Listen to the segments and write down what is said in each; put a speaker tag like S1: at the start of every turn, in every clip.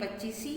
S1: 25,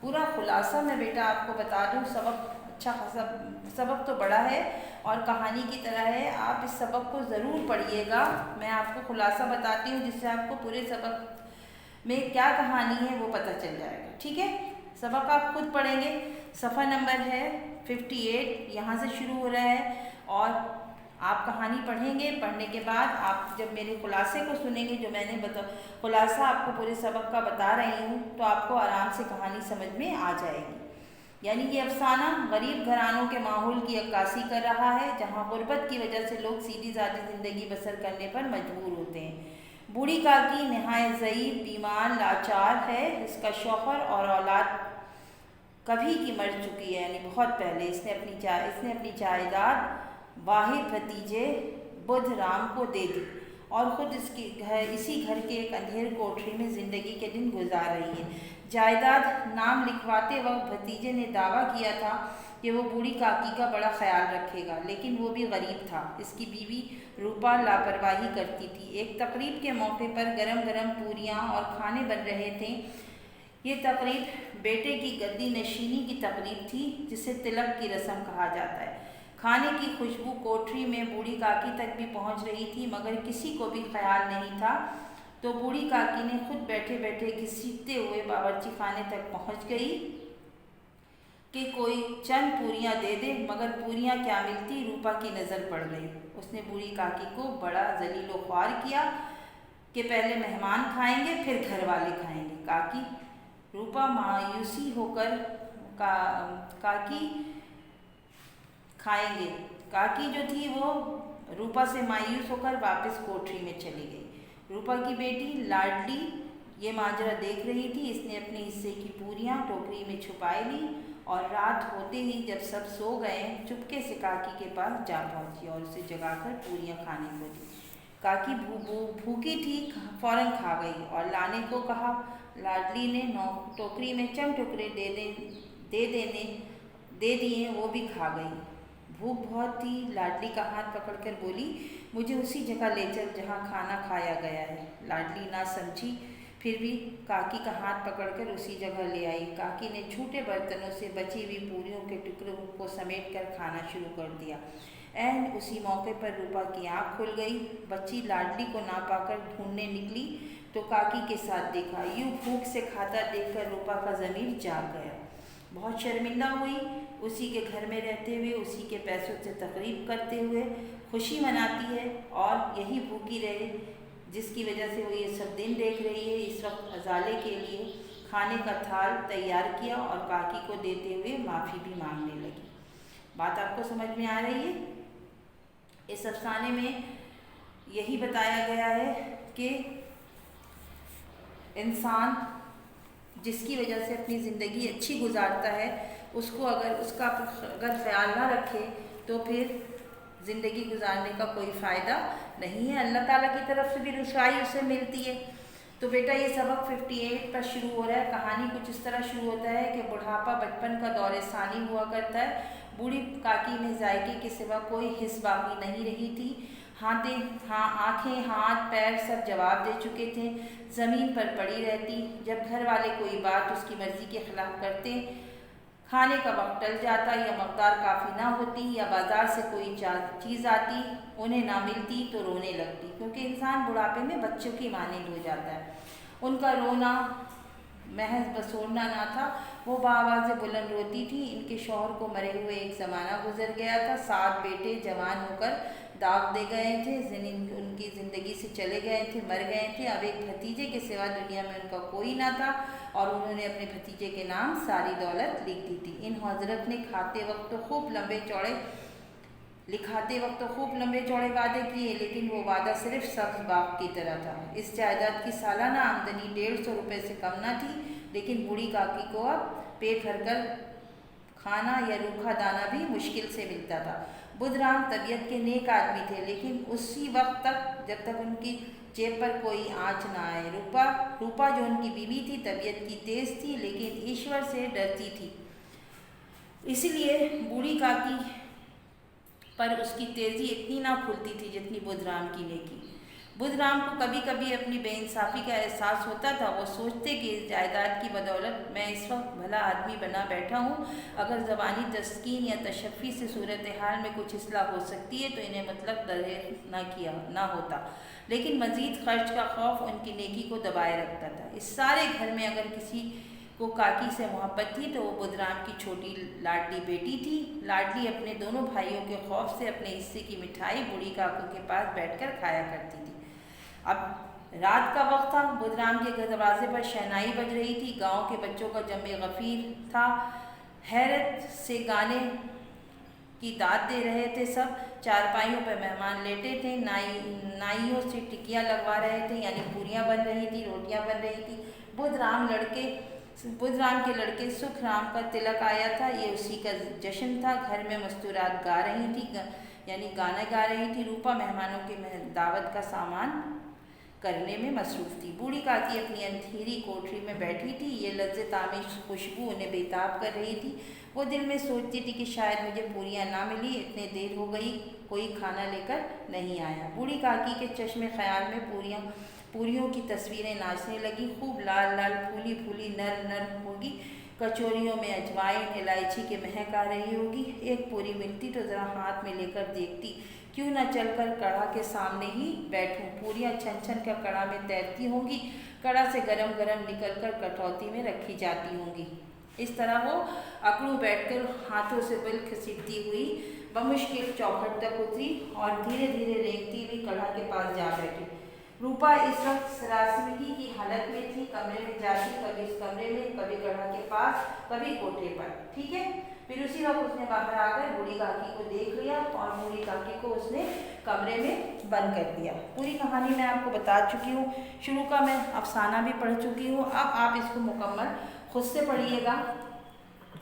S1: پورا خلاصہ میں بیٹا آپ کو بتا دوں، سبق اچھا خاصا سبق تو بڑا ہے اور کہانی کی طرح ہے، آپ اس سبق کو ضرور پڑھیے گا۔ میں آپ کو خلاصہ بتاتی ہوں جس سے آپ کو پورے سبق میں کیا کہانی ہے وہ پتہ چل جائے گا، ٹھیک ہے؟ سبق آپ خود پڑھیں گے، صفحہ نمبر ہے 58، یہاں سے شروع ہو رہا ہے، اور آپ کہانی پڑھیں گے۔ پڑھنے کے بعد آپ جب میرے خلاصے کو سنیں گے، جو میں نے خلاصہ آپ کو پورے سبق کا بتا رہی ہوں، تو آپ کو آرام سے کہانی سمجھ میں آ جائے گی۔ یعنی یہ افسانہ غریب گھرانوں کے ماحول کی عکاسی کر رہا ہے، جہاں غربت کی وجہ سے لوگ سیدھی سادی زندگی بسر کرنے پر مجبور ہوتے ہیں۔ بوڑھی کاکی نہایت ضعیف، بیمار، لاچار ہے۔ اس کا شوہر اور اولاد کبھی کی مر چکی ہے، یعنی بہت پہلے۔ اس نے اپنی جائیداد واحد بھتیجے بدھ رام کو دے دی اور خود اسی گھر کے ایک اندھیر کوٹری میں زندگی کے دن گزار رہی ہے۔ جائیداد نام لکھواتے وقت بھتیجے نے دعویٰ کیا تھا کہ وہ بوڑھی کاکی کا بڑا خیال رکھے گا، لیکن وہ بھی غریب تھا۔ اس کی بیوی روپا لاپرواہی کرتی تھی۔ ایک تقریب کے موقع پر گرم گرم پوریاں اور کھانے بن رہے تھے۔ یہ تقریب بیٹے کی گدی نشینی کی تقریب تھی، جسے تلک کی رسم کہا جاتا ہے۔ کھانے کی خوشبو کوٹری میں بوڑھی کاکی تک بھی پہنچ رہی تھی، مگر کسی کو بھی خیال نہیں تھا، تو بوڑھی کاکی نے خود بیٹھے بیٹھے گھسیٹتے ہوئے باورچی خانے تک پہنچ گئی کہ کوئی چند پوریاں دے دے، مگر پوریاں کیا ملتی، روپا کی نظر پڑ گئی۔ اس نے بوڑھی کاکی کو بڑا ذلیل و خوار کیا کہ پہلے مہمان کھائیں گے پھر گھر والے کھائیں گے۔ کاکی روپا مایوسی ہو کر کاکی کھائیں گے کاکی جو تھی وہ روپا سے مایوس ہو کر واپس کوٹری میں چلی گئی۔ روپا کی بیٹی لاڈلی یہ ماجرا دیکھ رہی تھی۔ اس نے اپنے حصے کی پوریاں ٹوکری میں چھپائے لی اور رات ہوتے ہی جب سب سو گئے، چپکے سے کاکی کے پاس جا پہنچی اور اسے جگا کر پوریاں کھانے کو دی۔ کاکی بھوکی تھی، فوراً کھا گئی اور لانے کو کہا۔ لاڈلی نے ٹوکری میں چند ٹکڑے دے دیے، وہ بھی کھا گئی۔ بھوک بہت تھی، لاڈلی کا ہاتھ پکڑ کر بولی، مجھے اسی جگہ لے چل جہاں کھانا کھایا گیا ہے۔ لاڈلی نہ سمجھی، پھر بھی کاکی کا ہاتھ پکڑ کر اسی جگہ لے آئی۔ کاکی نے جھوٹے برتنوں سے بچی ہوئی پوریوں کے ٹکڑوں کو سمیٹ کر کھانا شروع کر دیا۔ عین اسی موقع پر روپا کی آنکھ کھل گئی۔ بچی لاڈلی کو نہ پا کر ڈھونڈنے نکلی تو کاکی کے ساتھ دیکھا۔ یوں بھوک سے کھاتا دیکھ کر روپا کا ضمیر جاگ گیا، بہت شرمندہ ہوئی۔ اسی کے گھر میں رہتے ہوئے، اسی کے پیسوں سے تقریب کرتے ہوئے خوشی مناتی ہے، اور یہی بھوکی رہے جس کی وجہ سے وہ یہ سب دن دیکھ رہی ہے۔ اس وقت ازالے کے لیے کھانے کا تھال تیار کیا اور کاکی کو دیتے ہوئے معافی بھی مانگنے لگی۔ بات آپ کو سمجھ میں آ رہی ہے؟ اس افسانے میں یہی بتایا گیا ہے کہ انسان جس کی وجہ سے اپنی زندگی اچھی گزارتا ہے، اس کا اگر خیال نہ رکھے تو پھر زندگی گزارنے کا کوئی فائدہ نہیں ہے، اللہ تعالیٰ کی طرف سے بھی رسوائی اسے ملتی ہے۔ تو بیٹا یہ سبق 58 پر شروع ہو رہا ہے۔ کہانی کچھ اس طرح شروع ہوتا ہے کہ بڑھاپا بچپن کا دور ثانی ہوا کرتا ہے۔ بوڑھی کاکی میں ذائقے کے سوا کوئی حس باقی نہیں رہی تھی۔ آنکھیں، ہاتھ، پیر سب جواب دے چکے تھے، زمین پر پڑی رہتی۔ جب گھر والے کوئی بات اس کی مرضی کے خلاف کرتے، کھانے کا وقت ٹل جاتا، یا مقدار کافی نہ ہوتی، یا بازار سے کوئی چیز آتی انہیں نہ ملتی تو رونے لگتی، کیونکہ انسان بڑھاپے میں بچوں کی مانند ہو جاتا ہے۔ ان کا رونا محض بسورنا نہ تھا، وہ بآواز بلند روتی تھی۔ ان کے شوہر کو مرے ہوئے ایک زمانہ گزر گیا تھا، 7 بیٹے جوان ہو کر داغ دے گئے تھے، ان کی زندگی سے چلے گئے تھے، مر گئے تھے۔ اب ایک بھتیجے کے سوا دنیا میں ان کا کوئی نہ تھا، اور انہوں نے اپنے بھتیجے کے نام ساری دولت لکھ دی تھی۔ ان حضرت نے لکھاتے وقت تو خوب لمبے چوڑے وعدے کیے، لیکن وہ وعدہ صرف سبز باغ کی طرح تھا۔ اس جائیداد کی سالانہ آمدنی 150 روپے سے کم نہ تھی، لیکن بوڑھی کاکی کو اب پیٹ بھر کر کھانا یا روکھا دانا بھی مشکل سے ملتا تھا۔ بدھ رام طبیعت کے نیک آدمی تھے، لیکن اسی وقت تک جب تک ان کی جیب پر کوئی آنچ نہ آئے۔ روپا جو ان کی بیوی تھی طبیعت کی تیز تھی، لیکن ایشور سے ڈرتی تھی، اس لیے بوڑھی کاکی پر اس کی تیزی اتنی نہ کھلتی تھی جتنی بدھ رام کی نیکی۔ بدھ رام کو کبھی کبھی اپنی بے انصافی کا احساس ہوتا تھا۔ وہ سوچتے کہ اس جائیداد کی بدولت میں اس وقت بھلا آدمی بنا بیٹھا ہوں، اگر زبانی تسکین یا تشفی سے صورتحال میں کچھ اصلاح ہو سکتی ہے تو انہیں مطلق دریغ نہ ہوتا، لیکن مزید خرچ کا خوف ان کی نیکی کو دبائے رکھتا تھا۔ اس سارے گھر میں اگر کسی کو کاکی سے محبت تھی تو وہ بدھ رام کی چھوٹی لاڈلی بیٹی تھی۔ لاڈلی اپنے دونوں بھائیوں کے خوف سے اپنے حصے کی مٹھائی بوڑھی کاکو کے پاس بیٹھ کر کھایا کرتی تھی۔ اب رات کا وقت تھا، بدھ رام کے دروازے پر شہنائی بج رہی تھی، گاؤں کے بچوں کا جم غفیر تھا، حیرت سے گانے کی داد دے رہے تھے، سب چارپائیوں پر مہمان لیٹے تھے، نائیوں سے ٹکیاں لگوا رہے تھے، یعنی پوریاں بن رہی تھی، روٹیاں بن رہی تھی۔ بدھ رام کے لڑکے سکھ رام کا تلک آیا تھا، یہ اسی کا جشن تھا۔ گھر میں مستورات گا رہی تھی، یعنی گانا گا رہی تھی۔ روپا مہمانوں کے دعوت کا سامان کرنے میں مصروف تھی۔ بوڑھی کاکی اپنی اندھیری کوٹری میں بیٹھی تھی، یہ لذت آمیز خوشبو انہیں بیتاب کر رہی تھی۔ وہ دل میں سوچتی تھی کہ شاید مجھے پوریاں نہ ملی، اتنے دیر ہو گئی کوئی کھانا لے کر نہیں آیا۔ بوڑھی کاکی کے چشم خیال میں پوریوں کی تصویریں ناچنے لگی، خوب لال لال پھولی پھولی نرم ہوگی، کچوریوں میں اجوائن الائچی کی مہک آ رہی ہوگی۔ ایک پوری ملتی تو ذرا ہاتھ میں لے کر دیکھتی، کیوں نہ چل کر کڑھا کے سامنے ہی بیٹھوں، پوریاں چھن چھن کر کڑھا میں تیرتی ہوں گی، کڑھا سے گرم گرم نکل کر کٹوتی میں رکھی جاتی ہوں گی۔ اس طرح وہ اکڑوں بیٹھ کر ہاتھوں سے بل کھسیٹتی ہوئی بمشکل چوکھٹ تک اتری اور دھیرے دھیرے رینگتی ہوئی کڑھا کے پاس جا بیٹھی۔ روپا اس وقت سراسیمگی کی حالت میں تھی، کمرے میں جاتی، کبھی اس کمرے میں، کبھی کڑھا کے پاس، کبھی کوٹھے پر، ٹھیک ہے۔ پھر اسی وقت اس نے باہر آ کر بوڑھی کاکی کو دیکھ لیا اور بوڑھی کاکی کو اس نے کمرے میں بند کر دیا۔ پوری کہانی میں آپ کو بتا چکی ہوں، شروع کا میں افسانہ بھی پڑھ چکی ہوں۔ اب آپ اس کو مکمل خود سے پڑھیے گا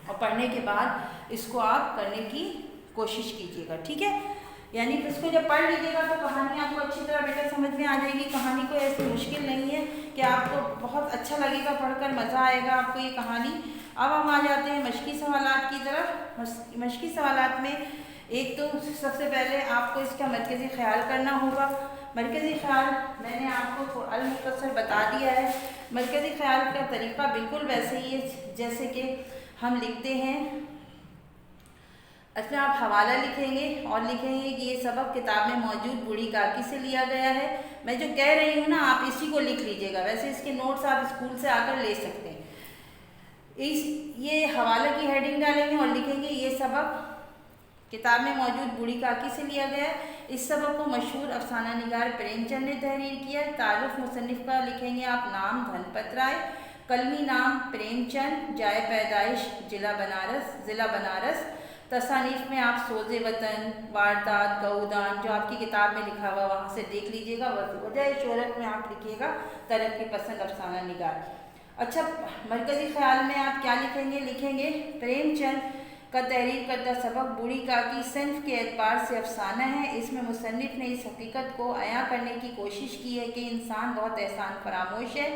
S1: اور پڑھنے کے بعد اس کو آپ کرنے کی کوشش کیجیے گا، ٹھیک ہے۔ یعنی اس کو جب پڑھ لیجیے گا تو کہانی آپ کو اچھی طرح بیٹا سمجھ میں آ جائے گی۔ کہانی کوئی ایسی مشکل نہیں ہے کہ آپ کو بہت اچھا لگے گا، پڑھ کر مزہ آئے گا آپ کو یہ کہانی۔ اب ہم آ جاتے ہیں مشقی سوالات کی طرف۔ مشقی سوالات میں ایک تو سب سے پہلے آپ کو اس کا مرکزی خیال کرنا ہوگا۔ مرکزی خیال میں نے آپ کو المختصر بتا دیا ہے۔ مرکزی خیال کا طریقہ بالکل ویسے ہی ہے جیسے کہ ہم لکھتے ہیں۔ اس میں آپ حوالہ لکھیں گے اور لکھیں گے کہ یہ سبق کتاب میں موجود بوڑھی کاکی سے لیا گیا ہے۔ میں جو کہہ رہی ہوں نا آپ اسی کو لکھ لیجیے گا، ویسے اس کے نوٹس آپ اسکول سے آ کر لے سکتے ہیں۔ یہ حوالے کی ہیڈنگ ڈالیں گے اور لکھیں گے یہ سبق کتاب میں موجود بوڑھی کاکی سے لیا گیا ہے۔ اس سبق کو مشہور افسانہ نگار پریم چند نے تحریر کیا ہے۔ تعارف مصنف کا لکھیں گے آپ، نام دھنپت رائے، قلمی نام پریم چند، جائے پیدائش ضلع بنارس، تصانیف میں آپ سوز وطن، واردات، گودان جو آپ کی کتاب میں لکھا ہوا وہاں سے دیکھ لیجیے گا۔ وجہ شہرت میں آپ لکھیے گا ترقی پسند افسانہ نگار۔ اچھا، مرکزی خیال میں آپ کیا لکھیں گے پریم چند کا تحریر کردہ سبق بوڑھی کاکی صنف کے اعتبار سے افسانہ ہے۔ اس میں مصنف نے اس حقیقت کو عیاں کرنے کی کوشش کی ہے کہ انسان بہت احسان فراموش ہے،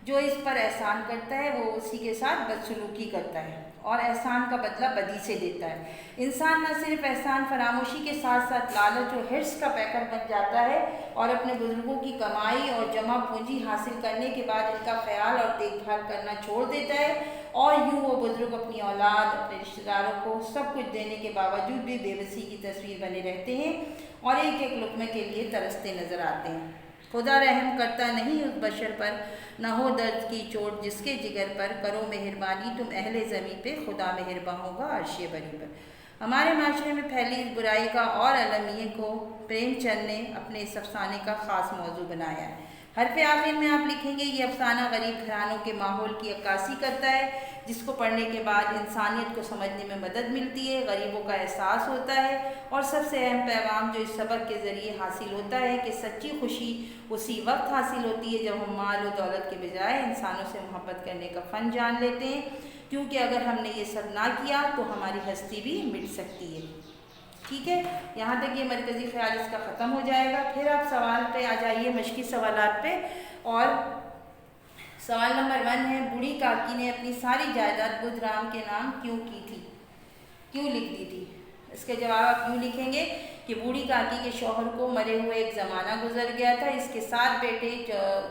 S1: جو اس پر احسان کرتا ہے وہ اسی کے ساتھ بدسلوکی کرتا ہے اور احسان کا بدلہ بدی سے دیتا ہے۔ انسان نہ صرف احسان فراموشی کے ساتھ ساتھ لالچ و حرص کا پیکر بن جاتا ہے اور اپنے بزرگوں کی کمائی اور جمع پونجی حاصل کرنے کے بعد ان کا خیال اور دیکھ بھال کرنا چھوڑ دیتا ہے، اور یوں وہ بزرگ اپنی اولاد، اپنے رشتہ داروں کو سب کچھ دینے کے باوجود بھی بے بسی کی تصویر بنے رہتے ہیں اور ایک ایک لقمے کے لیے ترستے نظر آتے ہیں۔ خدا رحم کرتا نہیں اس بشر پر، نہ ہو درد کی چوٹ جس کے جگر پر، کرو مہربانی تم اہل زمیں پہ، خدا مہرباں ہوگا عرش بری پر۔ ہمارے معاشرے میں پھیلی اس برائی کا اور المیے کو پریم چند نے اپنے اس افسانے کا خاص موضوع بنایا ہے۔ حرف آخر میں آپ لکھیں گے یہ افسانہ غریب گھرانوں کے ماحول کی عکاسی کرتا ہے، جس کو پڑھنے کے بعد انسانیت کو سمجھنے میں مدد ملتی ہے، غریبوں کا احساس ہوتا ہے، اور سب سے اہم پیغام جو اس سبق کے ذریعے حاصل ہوتا ہے کہ سچی خوشی اسی وقت حاصل ہوتی ہے جب ہم مال و دولت کے بجائے انسانوں سے محبت کرنے کا فن جان لیتے ہیں، کیونکہ اگر ہم نے یہ سب نہ کیا تو ہماری ہستی بھی مٹ سکتی ہے۔ ٹھیک ہے، یہاں تک یہ مرکزی خیال اس کا ختم ہو جائے گا۔ پھر آپ سوال پہ آ جائیے، مشقی سوالات پہ، اور سوال نمبر 1 ہے بوڑھی کاکی نے اپنی ساری جائیداد بدھ رام کے نام کیوں کی تھی، کیوں لکھ دی تھی؟ اس کے جواب آپ یوں لکھیں گے کہ بوڑھی کاکی کے شوہر کو مرے ہوئے ایک زمانہ گزر گیا تھا، اس کے 7 بیٹے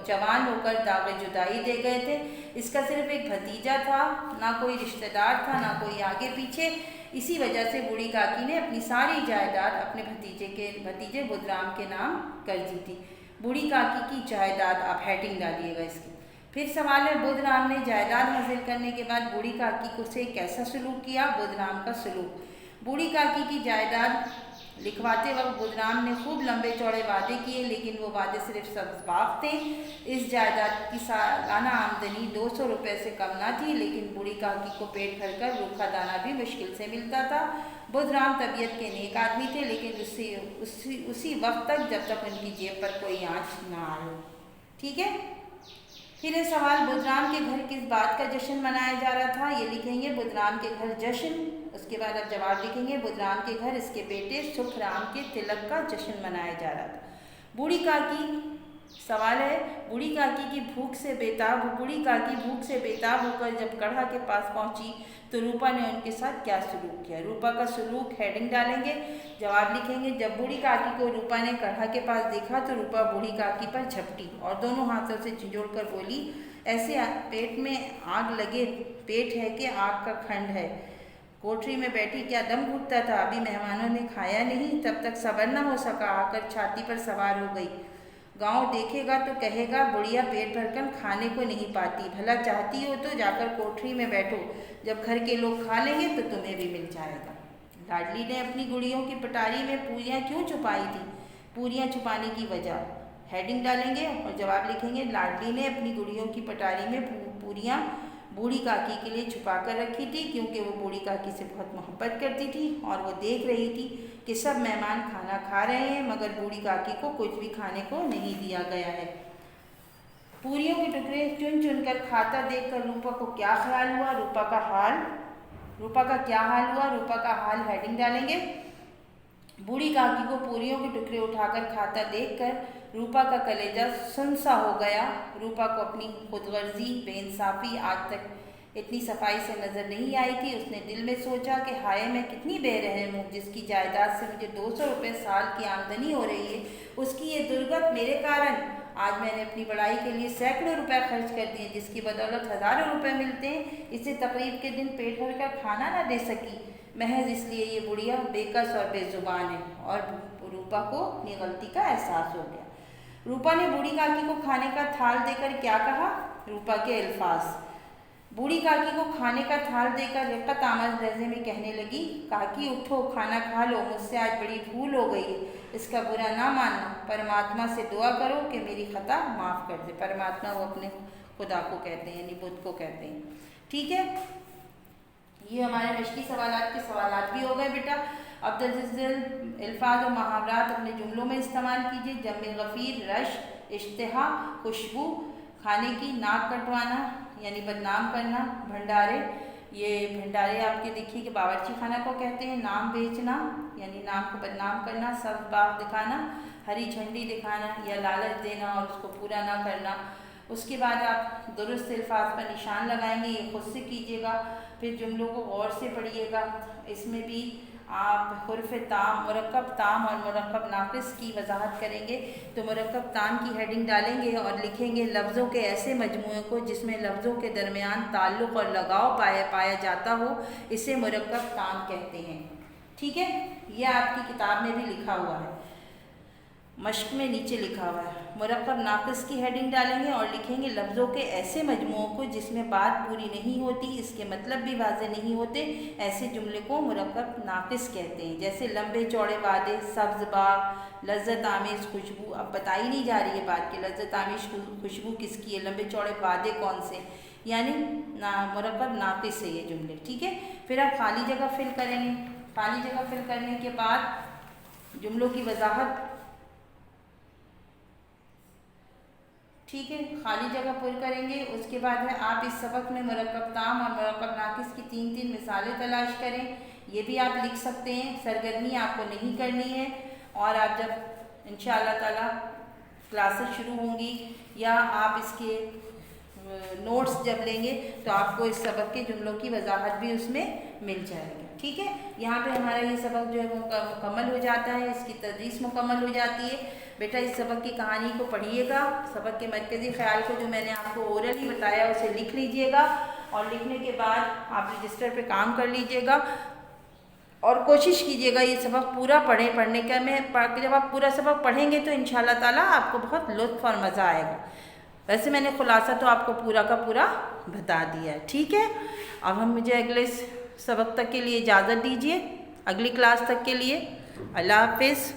S1: جوان ہو کر داغ جدائی دے گئے تھے، اس کا صرف ایک بھتیجا تھا، نہ کوئی رشتہ دار تھا، نہ کوئی آگے پیچھے۔ اسی وجہ سے بوڑھی کاکی نے اپنی ساری جائیداد اپنے بھتیجے بدرام کے نام کر دی تھی۔ بوڑھی کاکی کی جائیداد، آپ ہیڈنگ ڈالیے گا اس کی۔ پھر سوال ہے بدرام نے جائیداد حاصل کرنے کے بعد بوڑھی کاکی کو سے کیسا سلوک کیا؟ بدرام کا سلوک۔ بوڑھی کاکی کی جائیداد لکھواتے وقت بدرام نے خوب لمبے چوڑے وعدے کیے، لیکن وہ وعدے صرف سبز باغ تھے۔ اس جائیداد کی سالانہ آمدنی 200 روپے سے کم نہ تھی، لیکن بوڑھی کاکی کو پیٹ بھر کر روکھا دانہ بھی مشکل سے ملتا تھا۔ بدرام طبیعت کے نیک آدمی تھے، لیکن اسی وقت تک جب تک ان کی جیب پر کوئی آنچ نہ آئے۔ ٹھیک ہے، پھر یہ سوال بدرام کے گھر کس بات کا جشن منایا جا رہا تھا؟ یہ لکھیں گے بدرام کے گھر جشن، اس کے بعد اب جواب لکھیں گے بدرام کے گھر اس کے بیٹے سکھ رام کے تلک کا جشن منایا جا رہا تھا۔ بوڑھی کاکی، سوال ہے بوڑھی کاکی بھوک سے بےتاب ہو کر جب کڑھا کے پاس پہنچی تو روپا نے ان کے ساتھ کیا سلوک کیا؟ روپا کا سلوک ہیڈنگ ڈالیں گے، جواب لکھیں گے جب بوڑھی کاکی کو روپا نے کڑھا کے پاس دیکھا تو روپا بوڑھی کاکی پر جھپٹی اور دونوں ہاتھوں سے جھنجھوڑ کر بولی، ایسے پیٹ میں آگ لگے پیٹ ہے کہ آگ کا کھنڈ ہے، کوٹری میں بیٹھی کیا دم گھٹتا تھا، ابھی مہمانوں نے کھایا نہیں، تب تک صبر نہ ہو سکا، آ کر چھاتی پر سوار ہو گئی۔ گاؤں دیکھے گا تو کہے گا بڑھیا پیٹ بھر کر کھانے کو نہیں پاتی، بھلا چاہتی ہو تو جا کر کوٹری میں بیٹھو، جب گھر کے لوگ کھا لیں گے تو تمہیں بھی مل جائے گا۔ لاڈلی نے اپنی گڑیوں کی پٹاری میں پوریاں کیوں چھپائی تھی؟ پوریاں چھپانے کی وجہ ہیڈنگ ڈالیں گے اور جواب لکھیں گے لاڈلی نے اپنی گڑیوں کی پٹاری میں پوریاں بوڑھی کاکی کے لیے چھپا کر رکھی تھی، کیونکہ وہ بوڑھی کاکی سے بہت محبت کرتی تھی اور وہ دیکھ رہی تھی کہ سب مہمان کھانا کھا رہے ہیں مگر بوڑھی کاکی کو کچھ بھی کھانے کو نہیں دیا گیا ہے۔ پوریوں کے ٹکڑے چن چن کر کھاتا دیکھ کر روپا کو کیا خیال ہوا؟ روپا کا کیا حال ہوا؟ روپا کا حال ہیڈنگ ڈالیں گے۔ بوڑھی کاکی کو پوریوں کے ٹکڑے اٹھا کر کھاتا دیکھ کر روپا کا کلیجہ سنسا ہو گیا۔ روپا کو اپنی خود غرضی، بے انصافی آج تک اتنی صفائی سے نظر نہیں آئی تھی۔ اس نے دل میں سوچا کہ ہائے میں کتنی بے رحم ہوں، جس کی جائیداد سے مجھے 200 روپے سال کی آمدنی ہو رہی ہے، اس کی یہ درگت میرے کارن آج میں نے اپنی بڑائی کے لیے سینکڑوں روپے خرچ کر دیے، جس کی بدولت ہزاروں روپے ملتے ہیں، اسے تقریب کے دن پیٹ بھر کر کھانا نہ دے سکی، محض اس لیے یہ بڑھیا بے کس اور بے زبان ہے۔ اور روپا کو اپنی غلطی کا احساس ہو گیا۔ روپا نے بوڑھی کاکی کو کھانے کا تھال دے کر کیا کہا؟ روپا کے الفاظ۔ بوڑھی کاکی کو کھانے کا تھال دے کر رقت آمد لہجے میں کہنے لگی، کاکی اٹھو، کھانا کھا لو، مجھ سے آج بڑی بھول ہو گئی ہے، اس کا برا نہ ماننا، پرماتما سے دعا کرو کہ میری خطا معاف کر دے۔ پرماتما وہ اپنے خدا کو کہتے ہیں، یعنی بدھ کو کہتے ہیں۔ ٹھیک ہے، یہ ہمارے مشقی سوالات کے سوالات بھی ہو گئے بیٹا۔ اب درجل الفاظ اور محاورات اپنے جملوں میں استعمال کیجیے۔ جمع غفیر، رش، اشتہا، خوشبو، کھانے کی، ناک کٹوانا یعنی بدنام کرنا، بھنڈارے، یہ بھنڈارے آپ کے دیکھیے کہ باورچی خانہ کو کہتے ہیں، نام بیچنا یعنی نام کو بدنام کرنا، سبز باغ دکھانا، ہری جھنڈی دکھانا یا لالچ دینا اور اس کو پورا نہ کرنا۔ اس کے بعد آپ درست الفاظ پر نشان لگائیں گے، یہ خود سے کیجیے گا، پھر جملوں کو غور سے پڑھیے گا۔ اس میں بھی آپ حرف تام، مرکب تام اور مرکب ناقص کی وضاحت کریں گے تو مرکب تام کی ہیڈنگ ڈالیں گے اور لکھیں گے لفظوں کے ایسے مجموعے کو جس میں لفظوں کے درمیان تعلق اور لگاؤ پایا جاتا ہو، اسے مرکب تام کہتے ہیں۔ ٹھیک ہے، یہ آپ کی کتاب میں بھی لکھا ہوا ہے، مشق میں نیچے لکھا ہوا ہے۔ مرکب ناقص کی ہیڈنگ ڈالیں گے اور لکھیں گے لفظوں کے ایسے مجموعوں کو جس میں بات پوری نہیں ہوتی، اس کے مطلب بھی واضح نہیں ہوتے، ایسے جملے کو مرکب ناقص کہتے ہیں۔ جیسے لمبے چوڑے وعدے، سبز باغ، لذت آمیز خوشبو۔ اب بتائی نہیں جا رہی ہے بات کہ لذت آمیز خوشبو کس کی ہے، لمبے چوڑے وعدے کون سے، یعنی مرکب ناقص ہے یہ جملے۔ ٹھیک ہے، پھر آپ خالی جگہ فل کریں گے۔ خالی جگہ فل کرنے کے بعد جملوں کی وضاحت، ٹھیک ہے، خالی جگہ پر کریں گے۔ اس کے بعد ہے آپ اس سبق میں مرکب تام اور مرکب ناقص کی 3 مثالیں تلاش کریں، یہ بھی آپ لکھ سکتے ہیں۔ سرگرمی آپ کو نہیں کرنی ہے، اور آپ جب انشاءاللہ تعالی کلاسز شروع ہوں گی یا آپ اس کے نوٹس جب لیں گے تو آپ کو اس سبق کے جملوں کی وضاحت بھی اس میں مل جائے گی۔ ٹھیک ہے، یہاں پہ ہمارا یہ سبق جو ہے وہ مکمل ہو جاتا ہے، اس کی تدریس مکمل ہو جاتی ہے۔ بیٹا اس سبق کی کہانی کو پڑھیے گا، سبق کے مرکزی خیال کو جو میں نے آپ کو اورلی بتایا اسے لکھ لیجئے گا، اور لکھنے کے بعد آپ رجسٹر پہ کام کر لیجئے گا، اور کوشش کیجئے گا یہ سبق پورا پڑھنے کا۔ جب آپ پورا سبق پڑھیں گے تو انشاءاللہ تعالیٰ آپ کو بہت لطف اور مزہ آئے گا۔ ویسے میں نے خلاصہ تو آپ کو پورا کا پورا بتا دیا ہے، ٹھیک ہے۔ اب ہم مجھے اگلے سبق تک کے لیے اجازت دیجیے، اگلی کلاس تک کے لیے۔ اللہ حافظ۔